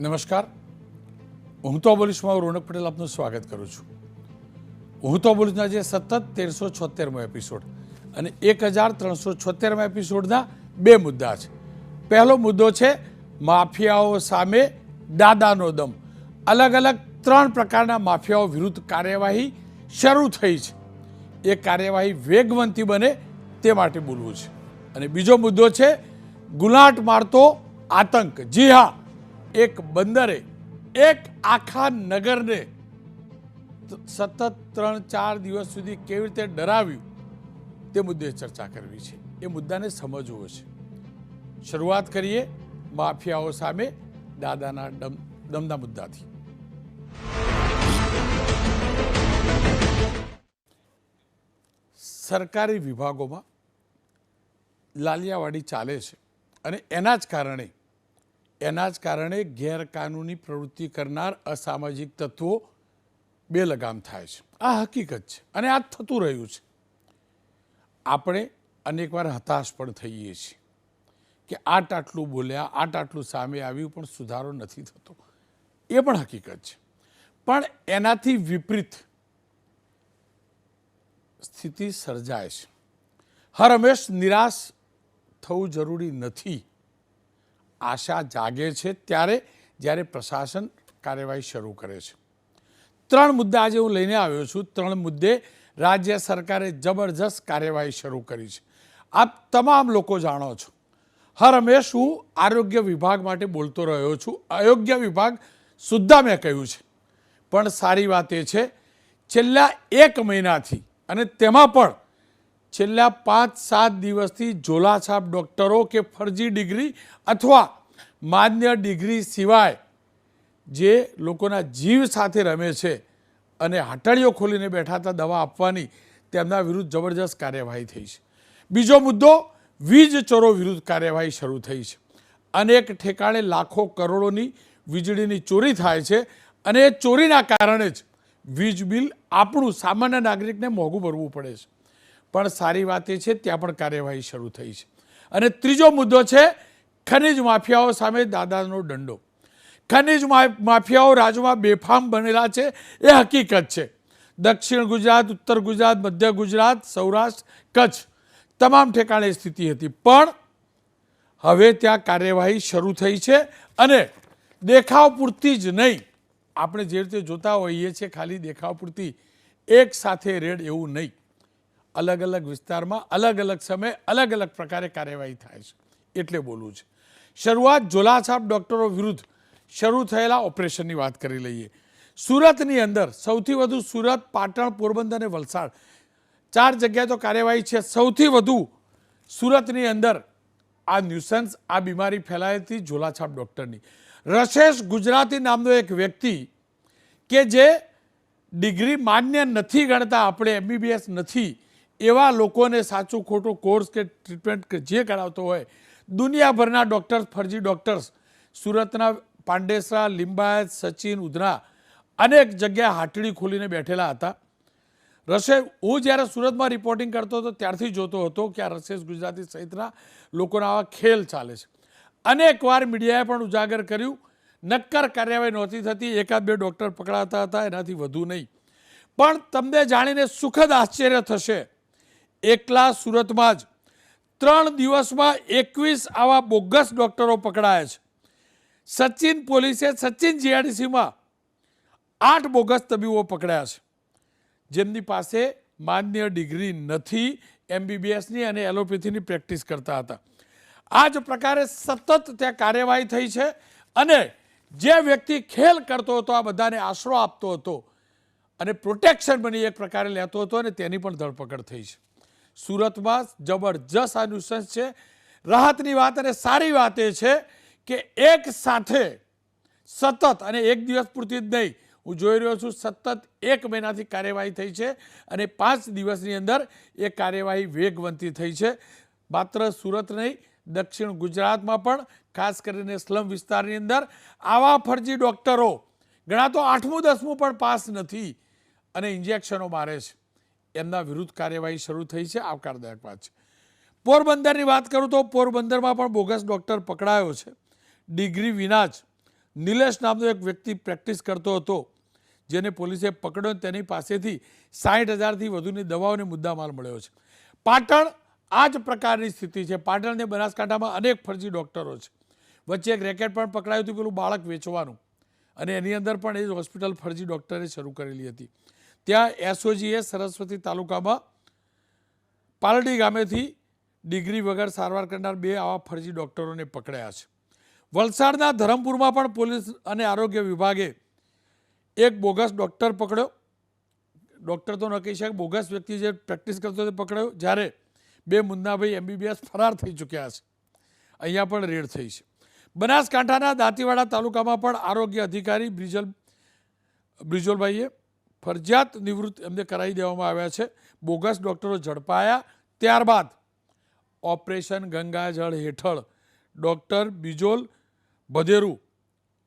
નમસ્કાર, હું તો બોલીશમાં રોનક પટેલ આપનું સ્વાગત કરું છું. હું તો બોલીશના જે સતત 1376મો એપિસોડ અને 1376મા એપિસોડના બે મુદ્દા છે. પહેલો મુદ્દો છે માફિયાઓ સામે દાદાનો દમ. અલગ અલગ 3 પ્રકારના માફિયાઓ વિરુદ્ધ કાર્યવાહી શરૂ થઈ છે. એ કાર્યવાહી વેગવંતી બને તે માટે બોલવું છે. અને બીજો મુદ્દો છે ગુલાટ મારતો આતંક. જી હા, એક બંદરે એક આખા નગરને સતત 3-4 દિવસ સુધી કેવી રીતે ડરાવ્યું તે મુદ્દે ચર્ચા કરવી છે. એ મુદ્દાને સમજવો છે. શરૂઆત કરીએ માફિયાઓ સામે દાદાના દમના મુદ્દાથી. સરકારી વિભાગોમાં લાલિયાવાડી ચાલે છે અને એના જ કારણે ગેરકાનૂની પ્રવૃત્તિ કરનાર અસામાજિક તત્વો બેલગામ થાય છે. આ હકીકત છે અને આ થતું રહ્યું છે. આપણે અનેકવાર હતાશ પણ થઈએ છીએ કે આટલું બોલ્યા, આટલું સામે આવ્યું પણ સુધારો નથી થતો. એ પણ હકીકત છે. પણ એનાથી વિપરીત સ્થિતિ સર્જાય છે. હર હંમેશ નિરાશ થવું જરૂરી નથી. આશા જાગે છે જ્યારે પ્રશાસન કાર્યવાહી શરૂ કરે છે. 3 મુદ્દા આજે હું લઈને આવ્યો છું. 3 મુદ્દે રાજ્ય સરકારે જબરજસ્ત કાર્યવાહી શરૂ કરી છે. આપ તમામ લોકો જાણો છો, હર હંમેશ હું આરોગ્ય વિભાગ માટે બોલતો રહ્યો છું. અયોગ્ય વિભાગ સુદ્ધા મેં કહ્યું છે. પણ સારી વાત એ છે છેલ્લા 1 મહિનાથી અને તેમાં પણ છેલ્લા 5-7 દિવસથી ઝોલાછાપ ડૉક્ટરો કે ફરજી ડિગ્રી અથવા માન્ય ડિગ્રી સિવાય જે લોકોના જીવ સાથે રમે છે અને હટાડીઓ ખોલીને બેઠા હતા દવા આપવાની, તેમના વિરુદ્ધ જબરજસ્ત કાર્યવાહી થઈ છે. બીજો મુદ્દો વીજ ચોરો વિરુદ્ધ કાર્યવાહી શરૂ થઈ છે. અનેક ઠેકાણે લાખો કરોડોની વીજળીની ચોરી થાય છે અને એ ચોરીના કારણે જ વીજ બિલ આપણું સામાન્ય નાગરિકને મોંઘું ભરવું પડે છે. પણ સારી વાત એ છે ત્યાં પણ કાર્યવાહી શરૂ થઈ છે. અને ત્રીજો મુદ્દો છે ખનિજ માફિયાઓ સામે દાદાનો દંડો. ખનિજ માફિયાઓ રાજ્યમાં બેફામ બનેલા છે એ હકીકત છે. દક્ષિણ ગુજરાત, ઉત્તર ગુજરાત, મધ્ય ગુજરાત, સૌરાષ્ટ્ર, કચ્છ તમામ ઠેકાણે સ્થિતિ હતી. પણ હવે ત્યાં કાર્યવાહી શરૂ થઈ છે અને દેખાવ પૂરતી જ નહીં. આપણે જે રીતે જોતા હોઈએ છીએ ખાલી દેખાવ પૂરતી એક સાથે રેડ એવું નહીં. અલગ અલગ વિસ્તારમાં અલગ અલગ સમયે અલગ અલગ પ્રકારે કાર્યવાહી થાય છે. એટલે બોલવું છે. શરૂઆત ઝોલાછાપ ડૉક્ટરો વિરુદ્ધ શરૂ થયેલા ઓપરેશનની વાત કરી લઈએ. સુરતની અંદર સૌથી વધુ સુરત, પાટણ, પોરબંદર અને વલસાડ 4 જગ્યાએ તો કાર્યવાહી છે. સૌથી વધુ સુરતની અંદર આ ન્યુસન્સ, આ બીમારી ફેલાઈ હતી ઝોલાછાપ ડૉક્ટરની. રશેષ ગુજરાતી નામનો એક વ્યક્તિ કે જે ડિગ્રી માન્ય નથી ગણતા, આપણે MBBS નથી એવા લોકોને સાચું ખોટું કોર્સ કે ટ્રીટમેન્ટ કે જે કરાવતો હોય, દુનિયાભરના ડૉક્ટર્સ, ફરજી ડૉક્ટર્સ સુરતના પાંડેસરા, લિંબાયત, સચિન, ઉધના અનેક જગ્યાએ હાટડી ખોલીને બેઠેલા હતા. હું જ્યારે સુરતમાં રિપોર્ટિંગ કરતો હતો ત્યારથી જોતો હતો કે આ રશેષ ગુજરાતી સહિતના લોકોના આવા ખેલ ચાલે છે. અનેકવાર મીડિયાએ પણ ઉજાગર કર્યું. નક્કર કાર્યવાહી નહોતી થતી. 1-2 ડૉક્ટર પકડાતા હતા, એનાથી વધુ નહીં. પણ તમને જાણીને સુખદ આશ્ચર્ય થશે, એકલા સુરતમાં જ 3 દિવસમાં 21 આવા બોગસ ડૉક્ટરો પકડાયા છે. સચિન પોલીસે સચિન GIDCમાં 8 બોગસ તબીબો પકડ્યા છે જેમની પાસે માન્ય ડિગ્રી નથી, MBBSની અને એલોપેથીની પ્રેક્ટિસ કરતા હતા. આ જ પ્રકારે સતત ત્યાં કાર્યવાહી થઈ છે અને જે વ્યક્તિ ખેલ કરતો હતો, આ બધાને આશરો આપતો હતો અને પ્રોટેક્શન બની એક પ્રકારે લેતો હતો અને તેની પણ ધરપકડ થઈ છે. સુરતમાં જબરજસ્ત આ ન્યુસન્સ છે. રાહતની વાત અને સારી વાત એ છે કે એક સાથે સતત અને એક દિવસ પૂરતી જ નહીં, હું જોઈ રહ્યો છું સતત 1 મહિનાથી કાર્યવાહી થઈ છે અને 5 દિવસની અંદર એ કાર્યવાહી વેગવંતી થઈ છે. માત્ર સુરત નહીં, દક્ષિણ ગુજરાતમાં પણ ખાસ કરીને સ્લમ વિસ્તારની અંદર આવા ફરજી ડૉક્ટરો, ઘણા તો 8મું 10મું પણ પાસ નથી અને ઇન્જેક્શનો મારે છે, એમના વિરુદ્ધ કાર્યવાહી શરૂ થઈ છે. આવકારદાયક વાત છે. પોરબંદરની વાત કરું તો પોરબંદરમાં પણ બોગસ ડૉક્ટર પકડાયો છે. ડિગ્રી વિના જ નિલેશ નામનો એક વ્યક્તિ પ્રેક્ટિસ કરતો હતો, જેને પોલીસે પકડ્યો. તેની પાસેથી 60,000થી વધુની દવાઓને મુદ્દામાલ મળ્યો છે. પાટણ આ જ પ્રકારની સ્થિતિ છે. પાટણ અને બનાસકાંઠામાં અનેક ફરજી ડૉક્ટરો છે. વચ્ચે એક રેકેટ પણ પકડાયું હતું, પેલું બાળક વેચવાનું, અને એની અંદર પણ એ જ હોસ્પિટલ ફરજી ડૉક્ટરે શરૂ કરેલી હતી. ત્યાં એસઓજીએ સરસ્વતી તાલુકામાં પાલડી ગામેથી ડિગ્રી વગર સારવાર કરનાર 2 આવા ફરજી ડૉક્ટરોને પકડ્યા છે. વલસાડના ધરમપુરમાં પણ પોલીસ અને આરોગ્ય વિભાગે એક બોગસ ડૉક્ટર પકડ્યો. ડૉક્ટર તો ન કહી શકે, બોગસ વ્યક્તિ જે પ્રેક્ટિસ કરતો તે પકડ્યો. જ્યારે 2 મુન્નાભાઈ MBBS ફરાર થઈ ચૂક્યા છે. અહીંયા પણ રેડ થઈ છે. બનાસકાંઠાના દાંતીવાડા તાલુકામાં પણ આરોગ્ય અધિકારી બ્રિજોલભાઈએ ફરજિયાત નિવૃત્ત એમને કરાવી દેવામાં આવ્યા છે. બોગસ ડૉક્ટરો ઝડપાયા ત્યારબાદ ઓપરેશન ગંગાજળ હેઠળ ડૉક્ટર બિજોલ બધેરુ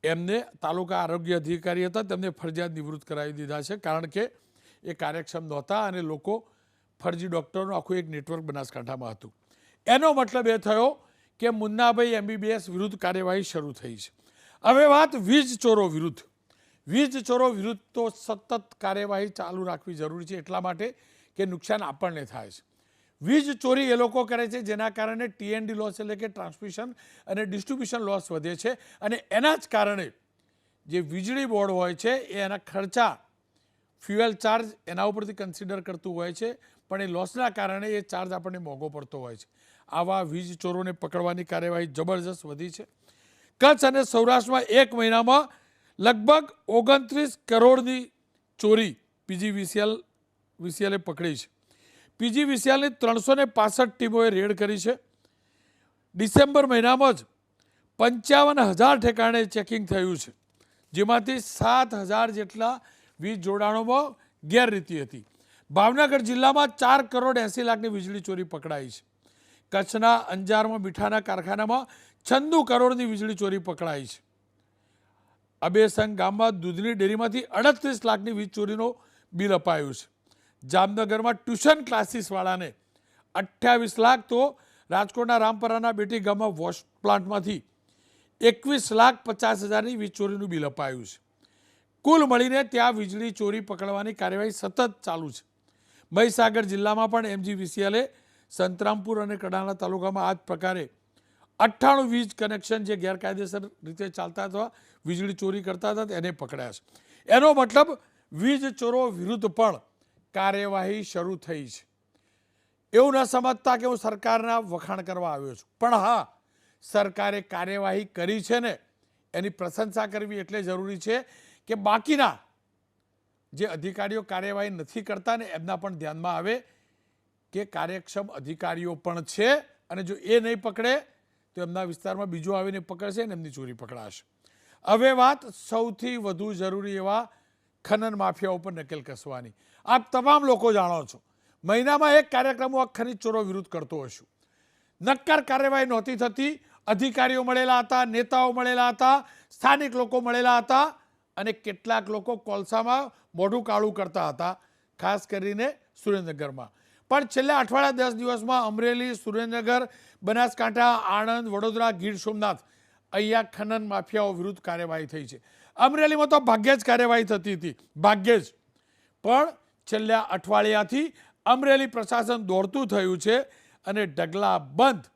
એમને તાલુકા આરોગ્ય અધિકારી હતા, તેમને ફરજિયાત નિવૃત્ત કરાવી દીધા છે. કારણ કે એ કાર્યક્ષમ નહોતા અને લોકો ફરજી ડૉક્ટરનું આખું એક નેટવર્ક બનાસકાંઠામાં હતું. એનો મતલબ એ થયો કે મુન્નાભાઈ MBBS વિરુદ્ધ કાર્યવાહી શરૂ થઈ છે. હવે વાત વીજ ચોરો વિરુદ્ધ. વીજ ચોરો વિરુદ્ધ તો સતત કાર્યવાહી ચાલુ રાખવી જરૂરી છે, એટલા માટે કે નુકસાન આપણને થાય છે. વીજ ચોરી એ લોકો કરે છે જેના કારણે TND લોસ એટલે કે ટ્રાન્સમિશન અને ડિસ્ટ્રીબ્યુશન લોસ વધે છે, અને એના જ કારણે જે વીજળી બોર્ડ હોય છે એ એના ખર્ચા ફ્યુએલ ચાર્જ એના ઉપરથી કન્સિડર કરતું હોય છે, પણ એ લોસના કારણે એ ચાર્જ આપણને મોંઘો પડતો હોય છે. આવા વીજ ચોરોને પકડવાની કાર્યવાહી જબરજસ્ત વધી છે. કચ્છ અને સૌરાષ્ટ્રમાં 1 મહિનામાં લગભગ 29 કરોડની ચોરી PGVCLએ પકડી છે. PGVCLની 365 ટીમોએ રેડ કરી છે. ડિસેમ્બર મહિનામાં જ 55,000 ઠેકાણે ચેકિંગ થયું છે, જેમાંથી 7,000 જેટલા વીજ જોડાણોમાં ગેરરીતિ હતી. ભાવનગર જિલ્લામાં 4 કરોડ 80 લાખની વીજળી ચોરી પકડાઈ છે. કચ્છના અંજારમાં મીઠાના કારખાનામાં 96 કરોડની વીજળી ચોરી પકડાઈ છે. અબેસંગ ગામમાં દૂધની ડેરીમાંથી 38 લાખની વીજ ચોરીનો બિલ અપાયું છે. જામનગરમાં ટ્યુશન ક્લાસીસવાળાને 28 લાખ, તો રાજકોટના રામપરાના બેટી ગામમાં વોશ પ્લાન્ટમાંથી 21,50,000ની વીજ ચોરીનું બિલ અપાયું છે. કુલ મળીને ત્યાં વીજળી ચોરી પકડવાની કાર્યવાહી સતત ચાલુ છે. મહીસાગર જિલ્લામાં પણ MGVCLએ સંતરામપુર અને કડાણા તાલુકામાં આ જ પ્રકારે 98 વીજ કનેક્શન જે ગેરકાયદેસર રીતે ચાલતા હતા, વીજળી ચોરી કરતા હતા, એને પકડ્યા છે. એનો મતલબ વીજ ચોરો વિરુદ્ધ પણ કાર્યવાહી શરૂ થઈ છે. એવું ન સમજતા કે હું સરકારના વખાણ કરવા આવ્યો છું, પણ હા, સરકારે કાર્યવાહી કરી છે ને એની પ્રશંસા કરવી એટલે જરૂરી છે કે બાકીના જે અધિકારીઓ કાર્યવાહી નથી કરતા ને એમના પણ ધ્યાનમાં આવે કે કાર્યક્ષમ અધિકારીઓ પણ છે, અને જો એ નહીં પકડે તો એમના વિસ્તારમાં બીજું આવીને પકડશે ને એમની ચોરી પકડાશે. હવે વાત સૌથી વધુ જરૂરી એવા ખનન માફિયા ઉપર નકેલ કસવાની. આપ તમામ લોકો જાણો છો, મહિનામાં એક કાર્યક્રમ હું ખનીજ ચોરો વિરુદ્ધ કરતો હશું. નક્કર કાર્યવાહી નહોતી થતી. અધિકારીઓ મળેલા હતા, નેતાઓ મળેલા હતા, સ્થાનિક લોકો મળેલા હતા, અને કેટલાક લોકો કોલસામાં મોઢું કાળું કરતા હતા, ખાસ કરીને સુરેન્દ્રનગરમાં. પણ છેલ્લા અઠવાડિયા 10 દિવસમાં અમરેલી, સુરેન્દ્રનગર, બનાસકાંઠા, આણંદ, વડોદરા, ગીર સોમનાથ અહીંયા ખનન માફિયાઓ વિરુદ્ધ કાર્યવાહી થઈ છે. અમરેલીમાં તો ભાગ્યે જ કાર્યવાહી થતી હતી, ભાગ્યે જ. પણ છેલ્લા અઠવાડિયાથી અમરેલી પ્રશાસન દોડતું થયું છે અને ઢગલા બંધ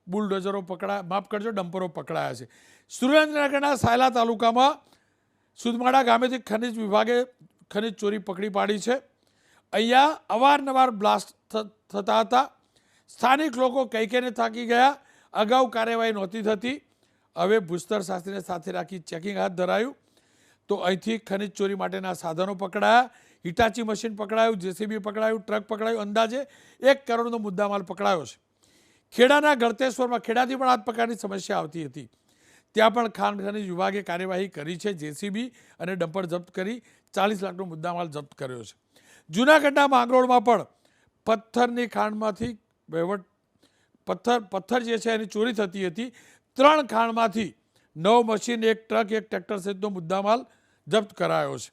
બુલડોઝરો ડમ્પરો પકડાયા છે. સુરેન્દ્રનગરના સાયલા તાલુકામાં સુદમાડા ગામેથી ખનીજ વિભાગે ખનીજ ચોરી પકડી પાડી છે. અહીંયા અવારનવાર બ્લાસ્ટ થતા હતા. સ્થાનિક લોકો કઈ કઈને થાકી ગયા. અગાઉ કાર્યવાહી નહોતી થતી. હવે ભૂસ્તર શાસ્ત્રીને સાથે રાખી ચેકિંગ હાથ ધરાયું તો અહીંથી ખનીજ ચોરી માટેના સાધનો પકડાયા, હિટાચી મશીન પકડાયું, JCB પકડાયું, ટ્રક પકડાયું. અંદાજે 1 કરોડનો મુદ્દામાલ પકડાયો છે. ખેડાના ગળતેશ્વરમાં, ખેડાથી પણ આ પ્રકારની સમસ્યા આવતી હતી, ત્યાં પણ ખાણ ખનીજ વિભાગે કાર્યવાહી કરી છે. JCB અને ડમ્પર જપ્ત કરી 40 લાખનો મુદ્દામાલ જપ્ત કર્યો છે. જૂનાગઢના માંગરોળમાં પણ પથ્થરની ખાણમાંથી પથ્થર જે છે એની ચોરી થતી હતી. 3 ખાણમાંથી 9 મશીન, 1 ટ્રક, 1 ટ્રેક્ટર સહિતનો મુદ્દામાલ જપ્ત કરાયો છે.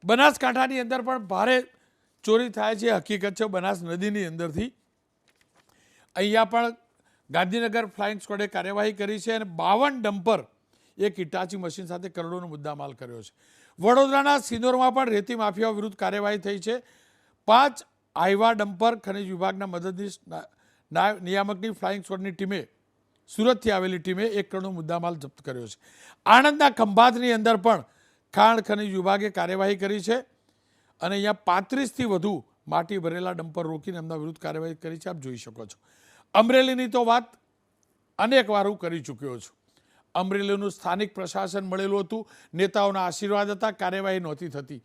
બનાસકાંઠાની અંદર પણ ભારે ચોરી થાય છે, હકીકત છે. બનાસ નદીની અંદરથી અહીંયા પણ ગાંધીનગર ફ્લાઇંગ સ્ક્વોડે કાર્યવાહી કરી છે અને 52 ડમ્પર એક ઇટાચી મશીન સાથે કરોડોનો મુદ્દામાલ કર્યો છે. વડોદરાના સિનોરમાં પણ રેતી માફિયાઓ વિરુદ્ધ કાર્યવાહી થઈ છે. 5 આઈવા ડમ્પર ખનિજ વિભાગના મદદનીશ નિયામકની ફ્લાઇંગ સ્ક્વોડની ટીમે સુરતથી આવેલી ટીમે 1 કરોડનો મુદ્દામાલ જપ્ત કર્યો છે. આણંદના ખંભાતની અંદર પણ ખાણ ખનિજ વિભાગે કાર્યવાહી કરી છે અને અહીંયા 35થી વધુ માટી ભરેલા ડમ્પર રોકીને એમના વિરુદ્ધ કાર્યવાહી કરી છે. આપ જોઈ શકો છો. અમરેલીની તો વાત અનેક વાર હું કરી ચૂક્યો છું. અમરેલીનું સ્થાનિક પ્રશાસન મળેલું હતું, નેતાઓના આશીર્વાદ હતા, કાર્યવાહી નહોતી થતી.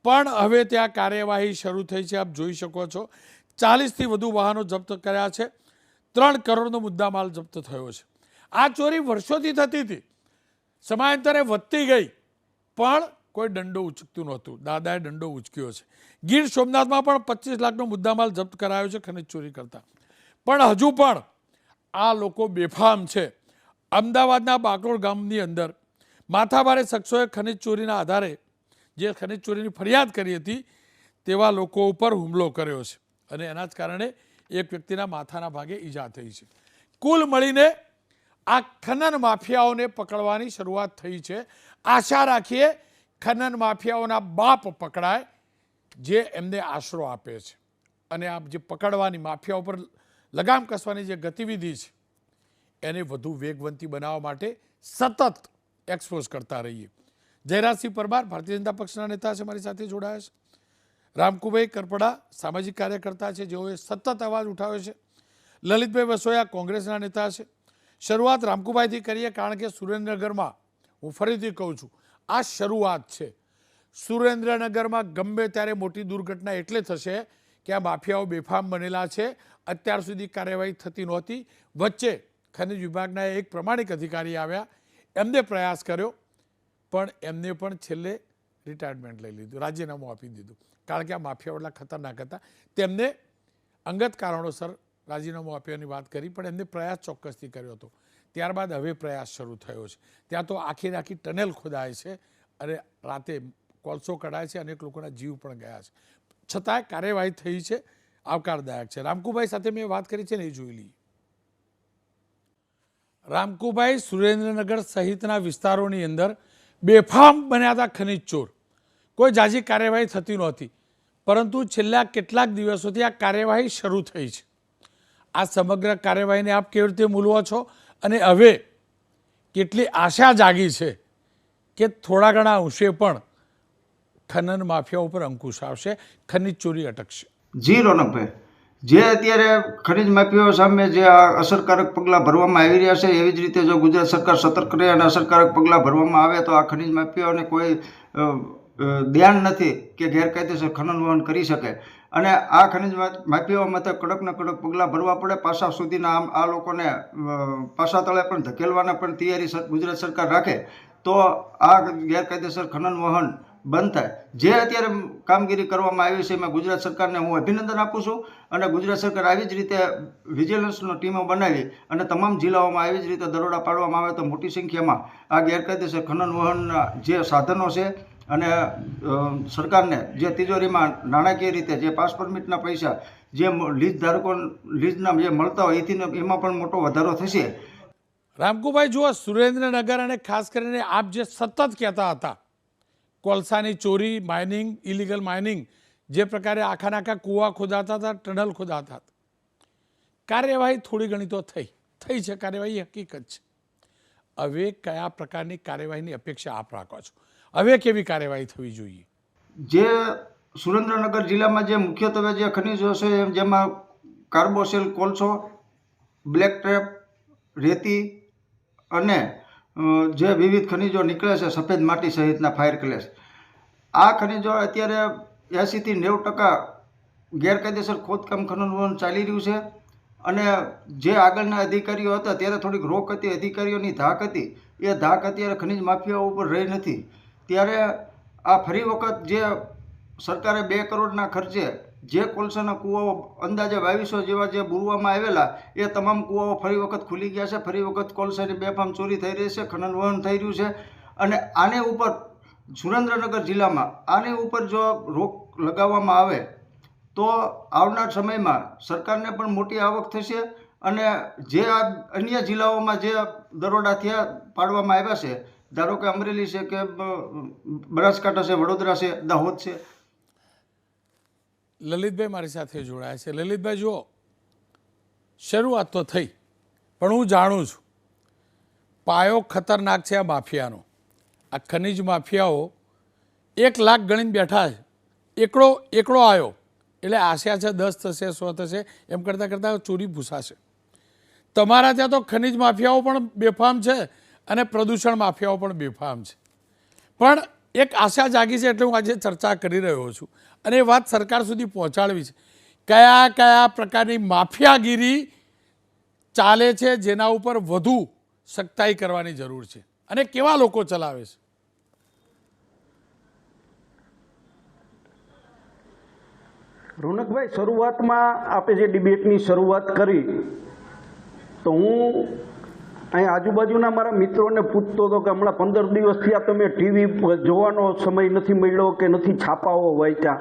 પણ હવે ત્યાં કાર્યવાહી શરૂ થઈ છે. આપ જોઈ શકો છો. 40થી વધુ વાહનો જપ્ત કર્યા છે. 3 કરોડનો મુદ્દામાલ જપ્ત થયો છે. આ ચોરી વર્ષોથી થતી હતી, સમયાંતરે વધતી ગઈ, પણ કોઈ દંડો ઉચકતું નહોતું. દાદાએ દંડો ઉચક્યો છે. ગીર સોમનાથમાં પણ 25 લાખનો મુદ્દામાલ જપ્ત કરાયો છે ખનિજ ચોરી કરતા. પણ હજુ પણ આ લોકો બેફામ છે. અમદાવાદના બાકરોલ ગામની અંદર માથાભારે શખ્સોએ ખનિજ ચોરીના આધારે જે ખનિજ ચોરીની ફરિયાદ કરી હતી તેવા લોકો ઉપર હુમલો કર્યો છે અને એના જ કારણે એક વ્યક્તિના માથાના ભાગે ઈજા થઈ છે. કુલ મળીને આ ખનન માફિયાઓને પકડવાની શરૂઆત થઈ છે. આશા રાખીએ ખનન માફિયાઓના બાપ પકડાય જે એમને આશરો આપે છે અને આ જે પકડવાની માફિયા ઉપર લગામ કસવાની જે ગતિવિધિ છે એને વધુ વેગવંતી બનાવવા માટે સતત એક્સપોઝ કરતા રહીએ. જયરાજસિંહ પરમાર ભારતીય જનતા પક્ષના નેતા છે, મારી સાથે જોડાયા છે. રામકુભાઈ કરપડા સામાજિક કાર્યકર્તા છે, જેઓએ સતત અવાજ ઉઠાવ્યો છે. લલિતભાઈ વસોયા કોંગ્રેસના નેતા છે. શરૂઆત રામકુભાઈથી કરીએ, કારણ કે સુરેન્દ્રનગરમાં હું ફરીથી કહું છું, આ શરૂઆત છે. સુરેન્દ્રનગરમાં ગમે ત્યારે મોટી દુર્ઘટના એટલે થશે કે આ માફિયાઓ બેફામ બનેલા છે. અત્યાર સુધી કાર્યવાહી થતી નહોતી. વચ્ચે ખનિજ વિભાગના એક પ્રમાણિક અધિકારી આવ્યા, એમને પ્રયાસ કર્યો, પણ એમને પણ છેલ્લે રિટાયરમેન્ટ લઈ લીધું, રાજીનામું આપી દીધું, કારણ કે આ માફિયાઓ એટલા ખતરનાક હતા. તેમને અંગત કારણોસર રાજીનામું આપ્યાની વાત કરી, પણ એમને પ્રયાસ ચોક્કસથી કર્યો હતો. ત્યારબાદ હવે પ્રયાસ શરૂ થયો છે. ત્યાં તો આખી આખી ટનેલ ખોદાય છે અને રાતે કોલસો કઢાય છે, અનેક લોકોના જીવ પણ ગયા છે. છતાંય કાર્યવાહી થઈ છે, આવકારદાયક છે. રામકુભાઈ સાથે મેં વાત કરી છે ને, એ જોઈ લઈએ. રામકુભાઈ, સુરેન્દ્રનગર સહિતના વિસ્તારોની અંદર બેફામ બન્યા હતા ખનિજ ચોર. કોઈ જાજી કાર્યવાહી થતી નહોતી, પરંતુ છેલ્લા કેટલાક દિવસોથી આ કાર્યવાહી શરૂ થઈ છે. આ સમગ્ર કાર્યવાહીને આપ કેવી રીતે મૂલવો છો અને હવે કેટલી આશા જાગી છે કે થોડા ઘણા અંશે પણ ખનન માફિયા ઉપર અંકુશ આવશે, ખનિજ ચોરી અટકશે? જી રોનકભાઈ, જે અત્યારે ખનિજ માફિયાઓ સામે જે અસરકારક પગલાં ભરવામાં આવી રહ્યા છે, એવી જ રીતે જો ગુજરાત સરકાર સતર્ક રહે અને અસરકારક પગલાં ભરવામાં આવે તો આ ખનિજ માફિયાઓને કોઈ ધ્યાન નથી કે ગેરકાયદેસર ખનન વહન કરી શકે. અને આ ખનિજ માફિયાઓ માટે કડકના કડક પગલાં ભરવા પડે. પાસા સુધીના આ લોકોને પાસા તળે પણ ધકેલવાના પણ તૈયારી ગુજરાત સરકાર રાખે તો આ ગેરકાયદેસર ખનન વહન બંધ થાય. જે અત્યારે કામગીરી કરવામાં આવી છે એમાં ગુજરાત સરકારને હું અભિનંદન આપું છું અને ગુજરાત સરકાર આવી જ રીતે વિજિલન્સનો ટીમો બનાવી અને તમામ જિલ્લાઓમાં આવી જ રીતે દરોડા પાડવામાં આવે તો મોટી સંખ્યામાં આ ગેરકાયદેસર ખનન વહનના જે સાધનો છે અને સરકારને જે તિજોરીમાં નાણાકીય રીતે જે પાસ પરમિટના પૈસા જે લીઝ ધારકો લીઝના જે મળતા હોય એથી એમાં પણ મોટો વધારો થશે. રામકુભાઈ, જુઓ, સુરેન્દ્રનગર અને ખાસ કરીને આપ જે સતત કહેતા હતા કોલસાની ચોરી, માઇનિંગ, ઇલીગલ માઇનિંગ, જે પ્રકારે આખા કૂવા ખોદાતા હતા, ટનલ ખોદાતા હતા, કાર્યવાહી થોડી ઘણી તો થઈ છે, કાર્યવાહી હકીકત છે. હવે કયા પ્રકારની કાર્યવાહીની અપેક્ષા આપ રાખો છો? હવે કેવી કાર્યવાહી થવી જોઈએ? જે સુરેન્દ્રનગર જિલ્લામાં જે મુખ્યત્વે જે ખનિજો છે જેમાં કાર્બોસેલ, કોલસો, બ્લેક ટ્રેપ, રેતી અને જે વિવિધ ખનિજો નીકળે છે, સફેદ માટી સહિતના ફાયર ક્લેસ, આ ખનિજો અત્યારે 80થી 90% ગેરકાયદેસર ખોદકામ ખનન વહન ચાલી રહ્યું છે. અને જે આગળના અધિકારીઓ હતા ત્યારે થોડીક રોક હતી, અધિકારીઓની ધાક હતી, એ ધાક અત્યારે ખનિજ માફિયાઓ ઉપર રહી નથી. ત્યારે આ ફરી વખત જે સરકારે 2 કરોડના ખર્ચે જે કોલસાના કૂવાઓ અંદાજે 2200 જેવા જે બુરવામાં આવેલા, એ તમામ કૂવાઓ ફરી વખત ખુલી ગયા છે. ફરી વખત કોલસાની બેફામ ચોરી થઈ રહી છે, ખનન વહન થઈ રહ્યું છે. અને આને ઉપર સુરેન્દ્રનગર જિલ્લામાં આની ઉપર જો રોક લગાવવામાં આવે તો આવનાર સમયમાં સરકારને પણ મોટી આવક થશે. અને જે આ અન્ય જિલ્લાઓમાં જે દરોડા થયા પાડવામાં આવ્યા છે ધારો કે અમરેલી છે કે બનાસકાંઠા છે, વડોદરા છે, દાહોદ છે? લલિતભાઈ મારી સાથે જોડાયા છે. લલિતભાઈ જુઓ, શરૂઆત તો થઈ, પણ હું જાણું છું પાયો ખતરનાક છે આ માફિયાનો. આ ખનિજ માફિયાઓ 1 લાખ ગણીને બેઠા છે. એકડો આવ્યો એટલે આશા છે 10 થશે, 100 થશે, એમ કરતાં કરતાં ચોરી ભૂસાશે. તમારા ત્યાં તો ખનિજ માફિયાઓ પણ બેફામ છે અને પ્રદૂષણ માફિયાઓ પણ બેફામ છે. પણ એક આશા જાગી છે એટલે હું આજે ચર્ચા કરી રહ્યો છું અને એ વાત સરકાર સુધી પહોંચાડવી છે. કયા કયા પ્રકારની માફિયાગીરી ચાલે છે જેના ઉપર વધુ સખ્તાઈ કરવાની જરૂર છે અને કેવા લોકો ચલાવે છે? રોનકભાઈ, શરૂઆતમાં આપણે જે ડિબેટની શરૂઆત કરી તો હું અહીં આજુબાજુના મારા મિત્રોને પૂછતો હતો કે હમણાં 15 દિવસ થયા તમે ટીવી જોવાનો સમય નથી મળ્યો કે નથી છાપાઓ વાંચ્યા.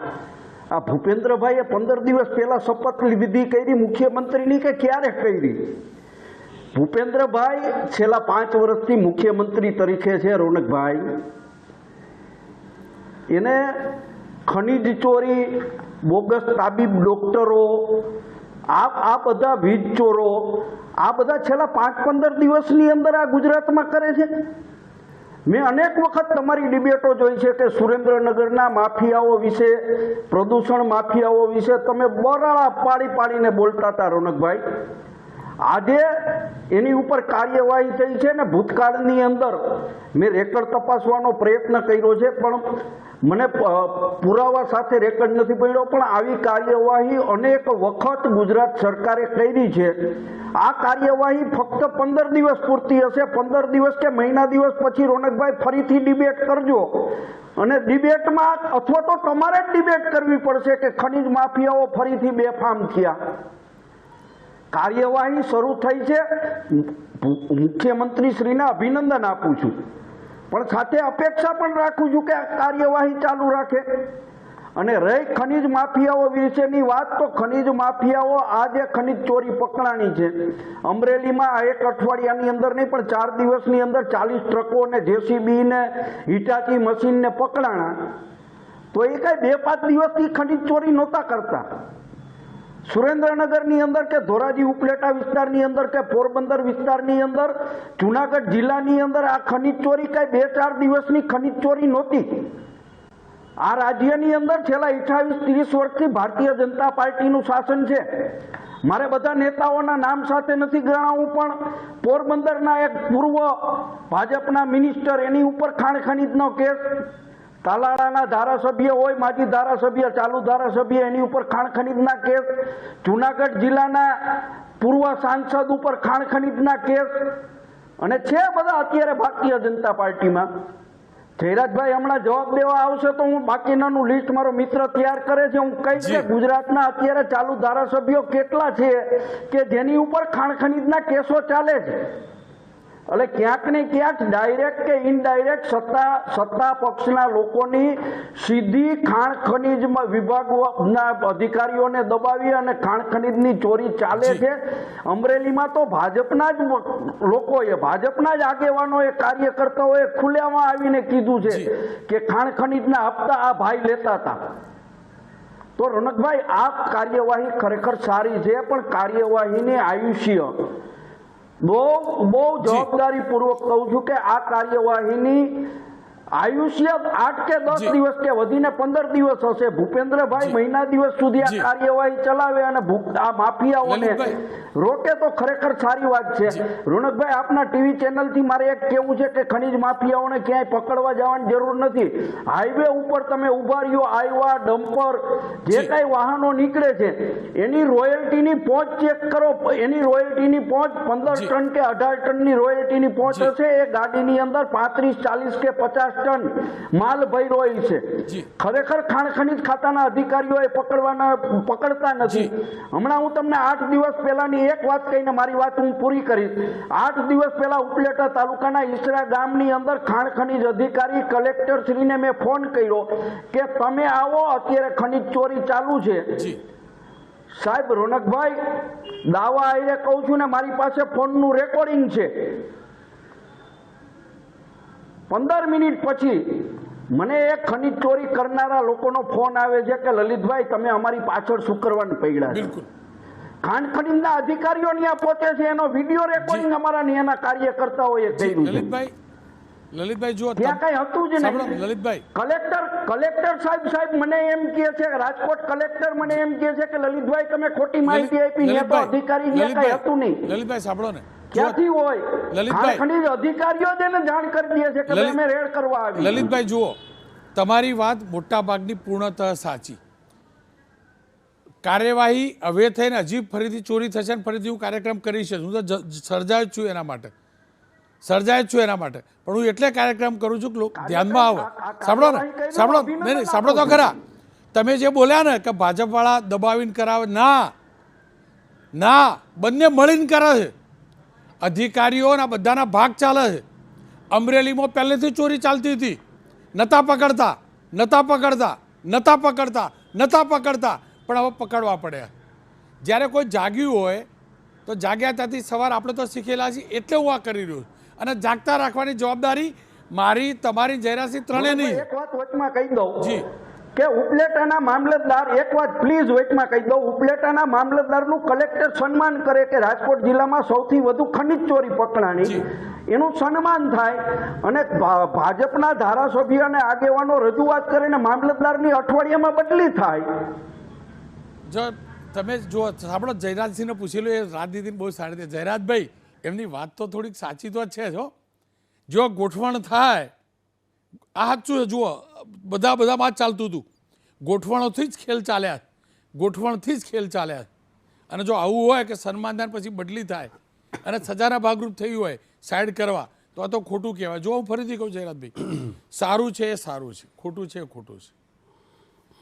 આ ભૂપેન્દ્રભાઈએ 15 દિવસ પહેલાં શપથવિધિ કરી મુખ્યમંત્રીની કે ક્યારે કરી? ભૂપેન્દ્રભાઈ છેલ્લા 5 વર્ષથી મુખ્યમંત્રી તરીકે છે. રોનકભાઈ, એને ખનીજ ચોરી, બોગસ તાબીબ ડોક્ટરો, આ બધા વીજ ચોરો, આ બધા છેલ્લા 5-15 દિવસની અંદર આ ગુજરાતમાં કરે છે. મેં અનેક વખત તમારી ડિબેટો જોઈ છે કે સુરેન્દ્રનગરના માફિયાઓ વિશે, પ્રદૂષણ માફિયાઓ વિશે તમે બરાડા પાડીને બોલતા હતા. રોનકભાઈ, આજે એની ઉપર કાર્યવાહી થઈ છે ને ભૂતકાળની અંદર મેં રેકર્ડ તપાસવાનો પ્રયત્ન કર્યો છે પણ મને પુરાવા સાથે રેકર્ડ નથી પડ્યો, પણ આવી કાર્યવાહી અનેક વખત ગુજરાત સરકારે કરી છે. આ કાર્યવાહી ફક્ત 15 દિવસ પૂરતી હશે. 15 દિવસ કે મહિના દિવસ પછી રોનકભાઈ ફરીથી ડિબેટ કરજો અને ડિબેટમાં અથવા તો તમારે જ ડિબેટ કરવી પડશે કે ખનીજ માફિયાઓ ફરીથી બેફામ થયા. કાર્યવાહી શરૂ થઈ છે. મુખ્યમંત્રી શ્રીને અભિનંદન આપું છું, પણ સાથે અપેક્ષા પણ રાખું છું કે આ કાર્યવાહી ચાલુ રાખે. અને રહી ખનીજ માફિયાઓ વિશેની વાત, તો ખનીજ માફિયાઓ આજે ખનીજ ચોરી પકડાણી છે અમરેલીમાં. આ 1 અઠવાડિયાની અંદર નહીં પણ 4 દિવસની અંદર 40 ટ્રકો ને જેસીબી ને હિટાચી મશીનને પકડાણા. તો એ કઈ 2-5 દિવસથી ખનીજ ચોરી નહોતા કરતા. સુરેન્દ્રનગરની અંદર કે ધોરાજી ઉપલેટા વિસ્તારની અંદર કે પોરબંદર વિસ્તારની અંદર, જુનાગઢ જિલ્લાની અંદર આ ખનીજ ચોરી કઈ 2-4 દિવસની ખનીજ ચોરી નહોતી. આ રાજ્યની અંદર છેલ્લા 28-30 વર્ષથી ભારતીય જનતા પાર્ટીનું શાસન છે. મારે બધા નેતાઓના નામ સાથે નથી ગણાવવું, પણ પોરબંદરના એક પૂર્વ ભાજપના મિનિસ્ટર, એની ઉપર ખાણ ખનીજનો કેસ, તાલાળાના ધારાસભ્ય હોય, માજી ધારાસભ્ય, ચાલુ ધારાસભ્ય, એની ઉપર ખાણ ખનીજના કેસ, જુનાગઢ જિલ્લાના પૂર્વ સાંસદ ઉપર ખાણ ખનીજના કેસ, અને છે બધા અત્યારે ભારતીય જનતા પાર્ટીમાં. જયરાજભાઈ હમણાં જવાબ દેવા આવશે તો હું બાકીનાનું લિસ્ટ મારો મિત્ર તૈયાર કરે છે, હું કહીશ કે ગુજરાતના અત્યારે ચાલુ ધારાસભ્યો કેટલા છે કે જેની ઉપર ખાણ ખનીજના કેસો ચાલે છે. એટલે ક્યાંક ને ક્યાંક ડાયરેક્ટ કે ઇનડાયરેક્ટ સત્તા પક્ષના લોકોની સીધી ખાણ ખનીજ વિભાગના અધિકારીઓને દબાવી અને ખાણ ખનીજની ચોરી ચાલે છે. અમરેલીમાં તો ભાજપના જ લોકોએ, ભાજપના જ આગેવાનોએ, કાર્યકર્તાઓએ ખુલ્લામાં આવીને કીધું છે કે ખાણ ખનીજના હપ્તા આ ભાઈ લેતા હતા. તો રોનકભાઈ, આ કાર્યવાહી ખરેખર સારી છે, પણ કાર્યવાહીને આયુષ્ય બહુ જવાબદારીપૂર્વક કહું છું કે આ કાર્યવાહીની આયુષ્ય 8 કે 10 દિવસ કે વધીને 15 દિવસ હશે. ભૂપેન્દ્રભાઈ મહિના દિવસ સુધી આ કાર્યવાહી ચલાવે અને આ માફિયાઓને રોકે તો ખરેખર સારી વાત છે. રોનકભાઈ, આપના ટીવી ચેનલથી મારે એક કહેવું છે કે ખનીજ માફિયાઓને ક્યાંય પકડવા જવાની જરૂર નથી. હાઈવે ઉપર તમે ઉભા રહ્યો, આવ્યા ડમ્પર જે કાંઈ વાહનો નીકળે છે એની રોયલ્ટીની પહોંચ ચેક કરો. એની રોયલ્ટીની પહોંચ 15 ટન કે 18 ટનની રોયલ્ટીની પહોંચ હશે. એ ગાડીની અંદર 35, 40 કે 50 ટન માલ ભર્યો હોય છે. ખરેખર ખાણ ખનીજ ખાતાના અધિકારીઓ પકડતા નથી. હમણાં હું તમને 8 દિવસ પહેલાની એક વાત કહીને મારી વાત હું પૂરી કરીશ. 8 દિવસ પહેલા ઉપલેટા તાલુકાના ઈસરા ગામની અંદર ખાણ ખનીજ અધિકારી કલેક્ટર શ્રીને મેં ફોન કર્યો કે તમે આવો, અત્યારે ખનીજ ચોરી ચાલુ છે. સાહેબ, રોનકભાઈ, દાવા આઈને કહું છું ને, મારી પાસે ફોનનું રેકોર્ડિંગ છે. 15 મિનિટ પછી મને એક ખનીજ ચોરી કરનારા લોકોનો ફોન આવે છે કે લલિતભાઈ તમે અમારી પાછળ શું કરવાનું પડ્યા છે. બિલકુલ ખાણ ખનીજના અધિકારીઓ ત્યાં પહોંચે છે, એનો વિડીયો રેકોર્ડિંગ અમારા ત્યાંના કાર્યકર્તાઓએ કર્યું છે. લલિતભાઈ જુઓ ત્યાં કઈ હતું જ સાંભળો નહીં. લલિતભાઈ, કલેક્ટર સાહેબ મને એમ કહે છે, રાજકોટ કલેક્ટર મને એમ કહે છે કે લલિતભાઈ તમે ખોટી માહિતી આપી, ત્યાં તો અધિકારી ત્યાં કઈ હતું નહીં. લલિતભાઈ સાંભળો ને, ક્યાંથી હોય? લલિતભાઈ, ખાણ ખનીજ અધિકારીઓ જ એને જાણ કરી દે છે કે અમે રેડ કરવા આવી. લલિતભાઈ જુઓ, તમારી વાત મોટા ભાગની પૂર્ણતઃ સાચી. કાર્યવાહી હવે થઈને હજી ફરીથી ચોરી થશે ને ફરીથી હું કાર્યક્રમ કરીશ. હું તો સર્જાય જ છું એના માટે, પણ હું એટલે કાર્યક્રમ કરું છું કે ધ્યાનમાં આવે. સાંભળો ને, સાંભળો તો ખરા. તમે જે બોલ્યા ને કે ભાજપવાળા દબાવીને કરાવે, ના, બંને મળીને કરે છે. અધિકારીઓના બધાના ભાગ ચાલે છે. અમરેલીમાં પહેલેથી ચોરી ચાલતી હતી, નતા પકડતા, પણ હવે પકડવા પડ્યા. જ્યારે કોઈ જાગ્યું હોય તો જાગ્યા ત્યાંથી સવાર આપણે તો શીખેલા છીએ, એટલે હું આ કરી રહ્યો છું. અને જાગતા રાખવાની જવાબદારી મારી, તમારી, જયરાજસિંહ ત્રણે નહીં. એક વાત વચમાં કહી દઉં જી, કે ઉપલેટાના મામલતદાર, એક વાત પ્લીઝ વચમાં કહી દઉં, ઉપલેટાના મામલતદારનું કલેક્ટર સન્માન કરે કે રાજકોટ જિલ્લામાં સૌથી વધુ ખનીજ ચોરી પકડાણી, એનું સન્માન થાય. અને ભાજપના ધારાસભ્ય અને આગેવાનો રજૂઆત કરીને મામલતદારની અઠવાડિયામાં બદલી થાય. જો તમે જો સાંભળો, જયરાજસિંહને પૂછી લો, એ રાજનીતિને બહુ સારી રીતે. જયરાજભાઈ, એમની વાત તો થોડીક સાચી તો છે જ હો. જો ગોઠવણ થાય, આ સાચું છે. જુઓ, બધામાં જ ચાલતું હતું. ગોઠવણોથી જ ખેલ ચાલ્યા. અને જો આવું હોય કે સન્માનદાન પછી બદલી થાય અને સજાના ભાગરૂપ થયું હોય સાઈડ કરવા, તો આ તો ખોટું કહેવાય. જો હું ફરીથી કહું જયરાજભાઈ, સારું છે એ સારું છે, ખોટું છે એ ખોટું છે.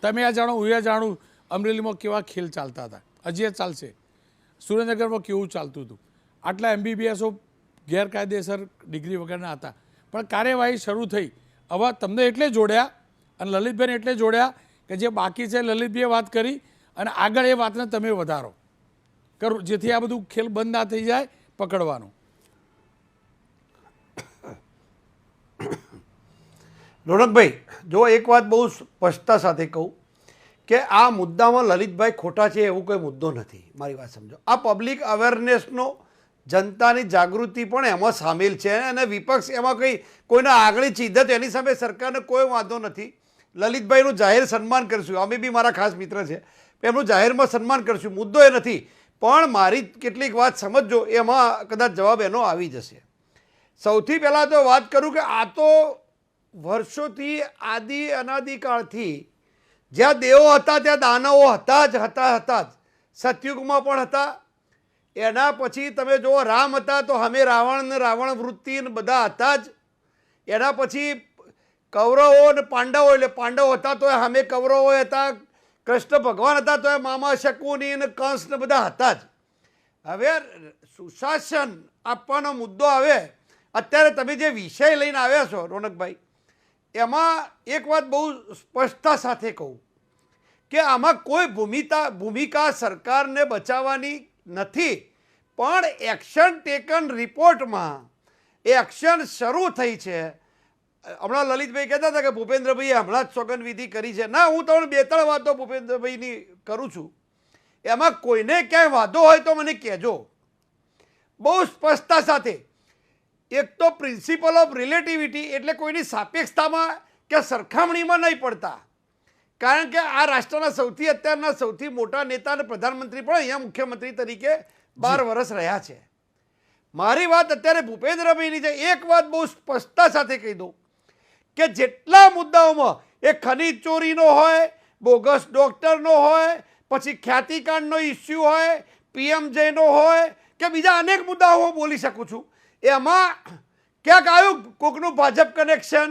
તમે આ જાણો, હું એ જાણું, અમરેલીમાં કેવા ખેલ ચાલતા હતા, હજી એ ચાલશે. સુરેન્દ્રનગરમાં કેવું ચાલતું હતું. આટલા MBBSઓ ગેરકાયદેસર ડિગ્રી વગરના હતા, પણ કાર્યવાહી શરૂ થઈ. હવે તમને એટલે જોડ્યા અને લલિતભાઈને એટલે જોડ્યા કે જે બાકી છે લલિતભાઈએ વાત કરી અને આગળ એ વાતને તમે વધારો કરો, જેથી આ બધું ખેલ બંધ ના થઈ જાય પકડવાનું. રોનકભાઈ, જો એક વાત બહુ સ્પષ્ટતા સાથે કહું કે આ મુદ્દામાં લલિતભાઈ ખોટા છે એવું કોઈ મુદ્દો નથી. મારી વાત સમજો. આ પબ્લિક અવેરનેસનો, જનતાની જાગૃતિ પણ એમાં સામેલ છે. અને વિપક્ષ એમાં કોઈના આગળી ચીધે તો એની સામે સરકારને કોઈ વાંધો નથી. લલિતભાઈનું જાહેર સન્માન કરીશું, અમે બી મારા ખાસ મિત્ર છે, એમનું જાહેરમાં સન્માન કરીશું, મુદ્દો એ નથી. પણ મારી કેટલીક વાત સમજજો, એમાં કદાચ જવાબ એનો આવી જશે. સૌથી પહેલાં તો વાત કરું કે આ તો વર્ષોથી અનાદિકાળથી જ્યાં દેવો હતા ત્યાં દાનવો હતા જ. સતયુગમાં પણ હતા. એના પછી તમે જુઓ, રામ હતા તો અમે રાવણ વૃત્તિ બધા હતા જ. એના પછી કૌરવો અને પાંડવો, એટલે પાંડવો હતા તો અમે કૌરવો હતા. કૃષ્ણ ભગવાન હતા તો મામા શકુની અને કંસ ને બધા હતા જ. હવે સુશાસન આપવાનો મુદ્દો આવે, અત્યારે તમે જે વિષય લઈને આવ્યા છો રોનકભાઈ, એમાં એક વાત બહુ સ્પષ્ટતા સાથે કહું કે આમાં કોઈ ભૂમિકા સરકારને બચાવવાની નથી. પણ એક્શન ટેકન રિપોર્ટમાં એક્શન શરૂ થઈ છે. હમણાં લલિતભાઈ કહેતા હતા કે ભૂપેન્દ્રભાઈએ હમણાં જ સોગંદવિધિ કરી છે. ના, હું તમને 2-3 વાતો ભૂપેન્દ્રભાઈની કરું છું. એમાં કોઈને ક્યાંય વાંધો હોય તો મને કહેજો બહુ સ્પષ્ટતા સાથે. એક તો પ્રિન્સિપલ ઓફ રિલેટિવિટી, એટલે કોઈની સાપેક્ષતામાં કે સરખામણીમાં નહીં પડતા. કારણ કે આ રાષ્ટ્રના અત્યારના સૌથી મોટા નેતા અને પ્રધાનમંત્રી પણ અહીંયા મુખ્યમંત્રી તરીકે 12 વર્ષ રહ્યા છે. મારી વાત અત્યારે ભૂપેન્દ્રભાઈની છે. એક વાત બહુ સ્પષ્ટતા સાથે કહી દઉં કે જેટલા મુદ્દાઓમાં એ ખનીજ ચોરીનો હોય, બોગસ ડોક્ટરનો હોય, પછી ખ્યાતિકાંડનો ઇસ્યુ હોય, PMJનો હોય કે બીજા અનેક મુદ્દાઓ હું બોલી શકું છું. એમાં ક્યાંક આવ્યું કોકનું ભાજપ કનેક્શન,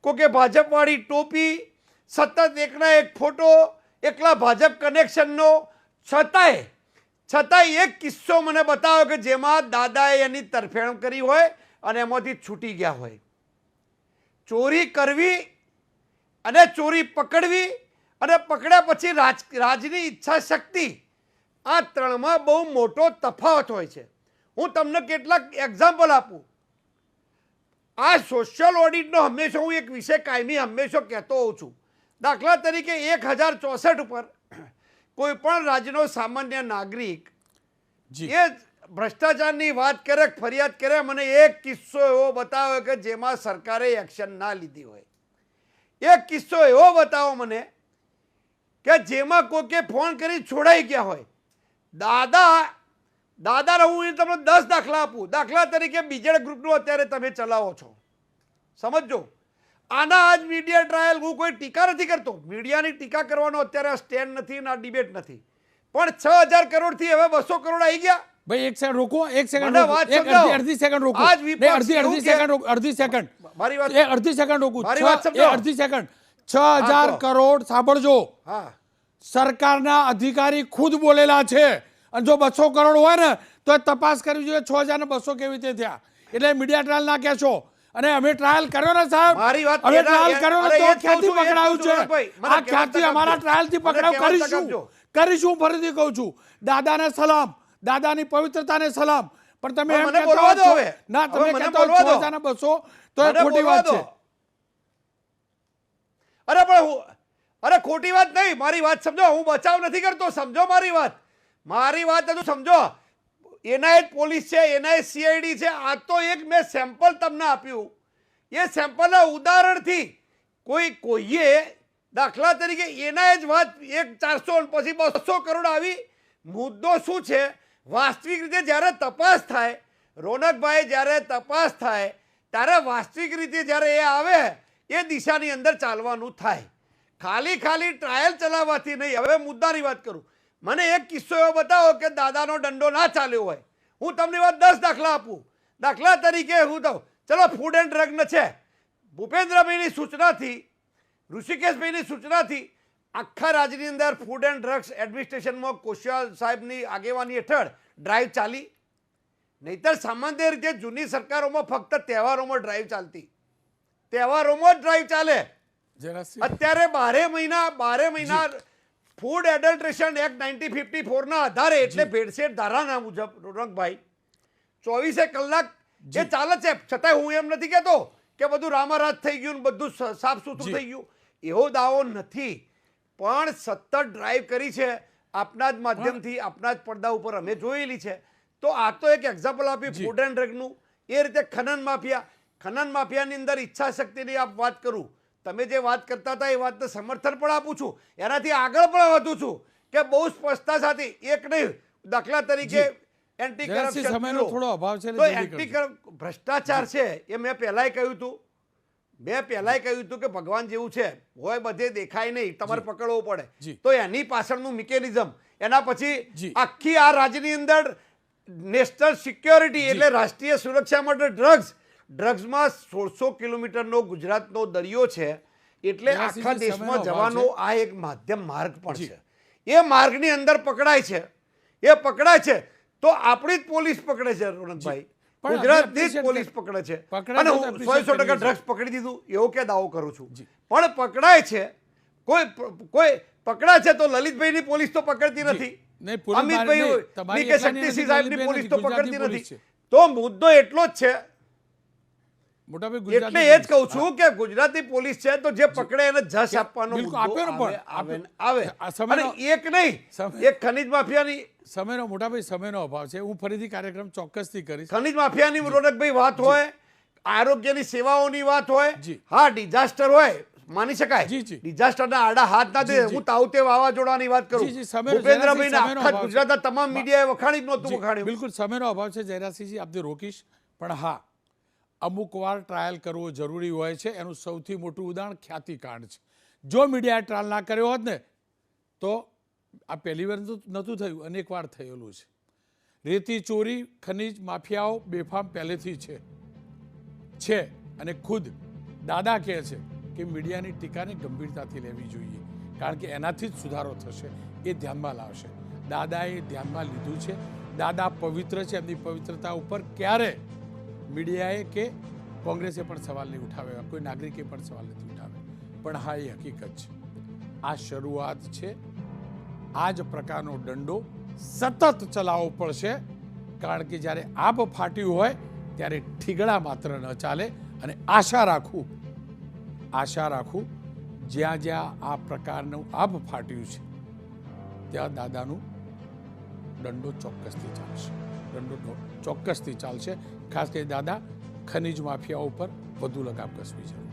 કોકે ભાજપવાળી ટોપી, સતત એકના એક ફોટો, એકલા ભાજપ કનેક્શનનો. છતાંય એક કિસ્સો મને બતાવ્યો કે જેમાં દાદાએ એની તરફેણ કરી હોય અને એમાંથી છૂટી ગયા હોય. ચોરી કરવી અને ચોરી પકડવી અને પકડ્યા પછી રાજની ઈચ્છા શક્તિ, આ ત્રણમાં બહુ મોટો તફાવત હોય છે. હું તમને કેટલાક એક્ઝામ્પલ આપું. આ સોશિયલ ઓડિટનો હંમેશા હું એક વિષય કાયમી હંમેશા કહેતો હોઉં છું. દાખલા તરીકે 1064 ઉપર કોઈ પણ રાજ્યનો સામાન્ય નાગરિક જી એ ભ્રષ્ટાચારની વાત કરે, ફરિયાદ કરે, મને એક કિસ્સો એવો બતાવો કે જેમાં સરકારે એક્શન ના લીધી હોય. એક કિસ્સો એવો બતાવો મને કે જેમાં કોઈકે ફોન કરી છોડાઈ ગયા હોય. દાદા હું તમને 10 દાખલા આપું. દાખલા તરીકે બીજેડ ગ્રુપનું અત્યારે તમે ચલાવો છો, સમજો. આના આજ મીડિયા ટ્રાયલ, હું કોઈ ટીકા નથી કરતો, મીડિયાની ટીકા કરવાનો અત્યારે સ્ટેન્ડ નથી ના ડિબેટ નથી, પણ 6000 કરોડથી હવે 200 કરોડ આવી ગયા. ભાઈ એક સેકન્ડ રોકો, એક સેકન્ડ મને રોકો, વાત એક સમજાવો. અડધી સેકન્ડ રોકો, આજ વિપક્ષ નહીં, એવું અડધી કે- સેકન્ડ રોકો, અડધી સેકન્ડ, મારી વાત એ અડધી સેકન્ડ રોકું, મારી વાત એ સમજાવો. અડધી સેકન્ડ. 6000 હા, તો. કરોડ સાંભળજો, હા સરકારના અધિકારી ખુદ બોલેલા છે. અને જો 200 કરોડ હોય ને તો એ તપાસ કરવી જોઈએ 6000 ને 200 કેવી રીતે થયા. એટલે મીડિયા ટ્રાયલ ના કહેશો. અને અમે ટ્રાયલ કર્યો ને સાહેબ, મારી વાત અમે એના- ટ્રાયલ કર્યો ને અરે તો એ જ કહું ક્યાંથી છું, એ જ પકડાયું કહું છું, છે? ભાઈ. મને આ કહેવા ક્યાંથી તક અમારા આપજો. ટ્રાયલથી મને પકડાવ કહેવા તક કરીશું, આપજો. કરીશું. ફરીથી કહું છું, દાદાને સલામ, દાદાની પવિત્રતાને સલામ. પણ તમે પણ એમ મને કહેતા બોલવા દો હો હવે. ના, હવે તમે મને કહેતા હો બોલવા દો. 6000 ને 200 તો એ મને ખોટી બોલવા વાત દો. છે. અરે પણ અરે ખોટી વાત નહીં, મારી વાત સમજો. હું બચાવ નથી કરતો, સમજો મારી વાત. મારી વાત હજુ સમજો. એનઆઈએ પોલીસ છે, એનઆઈએ સીઆઈડી છે. આ તો એક મેં સેમ્પલ તમને આપ્યું. એ સેમ્પલના ઉદાહરણથી કોઈએ દાખલા તરીકે એનઆઈએ જ વાત 400 પછી 200 કરોડ આવી. મુદ્દો શું છે? વાસ્તવિક રીતે જ્યારે તપાસ થાય, રોનકભાઈ, જ્યારે તપાસ થાય ત્યારે વાસ્તવિક રીતે જ્યારે એ આવે એ દિશાની અંદર ચાલવાનું થાય. ખાલી ટ્રાયલ ચલાવવાથી નહીં. હવે મુદ્દાની વાત કરું. મને એક કિસ્સો એવો બતાવો કે દાદાનો દંડો ના ચાલ્યો હોય. હું તમને વાત 10 દાખલા આપું. દાખલા તરીકે હું તો ચલો ફૂડ એન્ડ ડ્રગ છે. ભૂપેન્દ્રભાઈની સૂચનાથી, ઋષિકેશભાઈની સૂચનાથી આખા રાજ્યની અંદર ફૂડ એન્ડ ડ્રગ્સ એડમિનિસ્ટ્રેશનમાં કોશિયાલ સાહેબની આગેવાની હેઠળ ડ્રાઈવ ચાલી. નહીતર સામાન્ય રીતે જૂની સરકારોમાં ફક્ત તહેવારોમાં ડ્રાઈવ ચાલતી, તહેવારોમાં જ ડ્રાઈવ ચાલે. જરાસી અત્યારે 12 મહિના ફૂડ એડલ્ટ્રેશન એક્ટ 1954 ના આધારે, એટલે ભેળસેળ ધારાના મુજબ રોનકભાઈ 24 કલાક એ ચાલે છે. છતાંય હું એમ નથી કહેતો કે બધું રામારાજ થઈ ગયું ને બધું સાફ સુથરું થઈ ગયું, એવો દાવો નથી. પણ સતત ડ્રાઈવ કરી છે આપના જ માધ્યમથી, આપના જ પડદા ઉપર અમે જોયેલી છે. તો આ તો એક એક્ઝામ્પલ આપી ફૂડ એન્ડ ડ્રગનું. એ રીતે ખનન માફિયાની અંદર ઈચ્છા શક્તિની આપ વાત કરું. તમે જે વાત કરતા હતા એ વાતને સમર્થન પણ આપું છું. એનાથી આગળ પણ વધું છું કે બહુ સ્પષ્ટતા સાથે એક નહીં. દાખલા તરીકે એન્ટી જરાસી કરપ્શન સમયનો થોડો અભાવ છે, એટલે તો જલ્દી એન્ટી કરજો. ભ્રષ્ટાચાર છે એ મેં પહેલાંય કહ્યું હતું કે ભગવાન જેવું છે, હોય બધે દેખાય નહીં, તમારે પકડવો પડે. જી. તો એની પાછળનું મિકેનિઝમ, એના પછી જી. આખી આ રાજ્યની અંદર નેશનલ સિક્યોરિટી એટલે રાષ્ટ્રીય સુરક્ષા માટે ડ્રગ્સમાં 1600 કિલોમીટરનો ગુજરાતનો દરિયો છે. એટલે જરાસી આખા સમયનો દેશમાં અભાવ જવાનો છે. આ એક માધ્યમ માર્ગ પણ જી. છે. એ માર્ગની અંદર પકડાય છે તો આપણી જ પોલીસ પકડે છે રોનકભાઈ, પણ ગુજરાતની જ appreciate પોલીસ કર- પકડે છે. પકડાય અને તો હું appreciate 100% કરવી ડ્રગ્સ પકડી દીધું એવો કે દાવો કરું છું. જી. પણ પકડાય છે, કોઈ પકડાય છે તો લલિતભાઈની પોલીસ તો પકડતી જી. નથી, નહીં, પોલીસ અમિતભાઈ નહીં, તમારી ની કે એકલાની શક્તિસિંહ નથી, સાહેબની લલિતભાઈ પોલીસ તો નથી, ગુજરાતની પકડતી પોલીસ નથી. છે. તો મુદ્દો એટલો જ છે. મોટાભાઈ એટલે ગુજરાતની એ જ કહું પોલીસ. છું કે ગુજરાતી પોલીસ છે તો જે પકડે એને જશ આપવાનો બિલકુલ, મુદ્દો આપ્યો ને પણ. આવે આ અને સમયનો- એક નહીં, સમય- એક ખનીજ માફિયાની સમયનો મોટાભાઈ સમયનો અભાવ છે. હું ફરીથી કાર્યક્રમ ચોક્કસથી કરીશ. ખનીજ માફિયાની રોનકભાઈ વાત હોય, આરોગ્યની સેવાઓની વાત હોય, જી. હા ડિઝાસ્ટર હોય, માની શકાય. જી, જી. ડિઝાસ્ટરના આડા હાથ ના દે. જી, જી. હું તાવતે વાવાઝોડાની વાત કરું. જી, જી, સમયનો- ભૂપેન્દ્રભાઈને સમયનો આખા અભાવ છે. ગુજરાતના તમામ મીડિયાએ વખાણી જ નહોતું જી, વખાણ્યું. બિલકુલ સમયનો અભાવ છે જયરાજસિંહજી, આપને રોકીશ. પણ હા, અમુક વાર ટ્રાયલ કરવો જરૂરી હોય છે. એનું સૌથી મોટું ઉદાહરણ ખ્યાતિકાંડ છે. જો મીડિયાએ ટ્રાયલ ના કર્યો હોત ને તો આ પહેલી વાર નહોતું થયું, અનેક વાર થયેલું છે. રેતી ચોરી, ખનીજ માફિયાઓ બેફામ પહેલેથી છે. અને ખુદ દાદા કહે છે કે મીડિયાની ટીકાને ગંભીરતાથી લેવી જોઈએ, કારણ કે એનાથી જ સુધારો થશે. એ ધ્યાનમાં લાવશે. દાદાએ ધ્યાનમાં લીધું છે. દાદા પવિત્ર છે. એમની પવિત્રતા ઉપર ક્યારે મીડિયાએ કે કોંગ્રેસે પણ સવાલ નહીં ઉઠાવ્યા, કોઈ નાગરિકે પણ સવાલ નથી ઉઠાવ્યા. પણ હા, એ હકીકત છે. આ શરૂઆત છે. આ જ પ્રકારનો દંડો સતત ચલાવવો પડશે, કારણ કે જ્યારે આબ ફાટ્યું હોય ત્યારે ઠીગડા માત્ર ન ચાલે. અને આશા રાખું જ્યાં જ્યાં આ પ્રકારનું આભ ફાટ્યું છે ત્યાં દાદાનું દંડો ચોક્કસથી ચાલશે. ખાસ કરી દાદા ખનીજ માફિયાઓ ઉપર વધુ લગામ કસવી છે.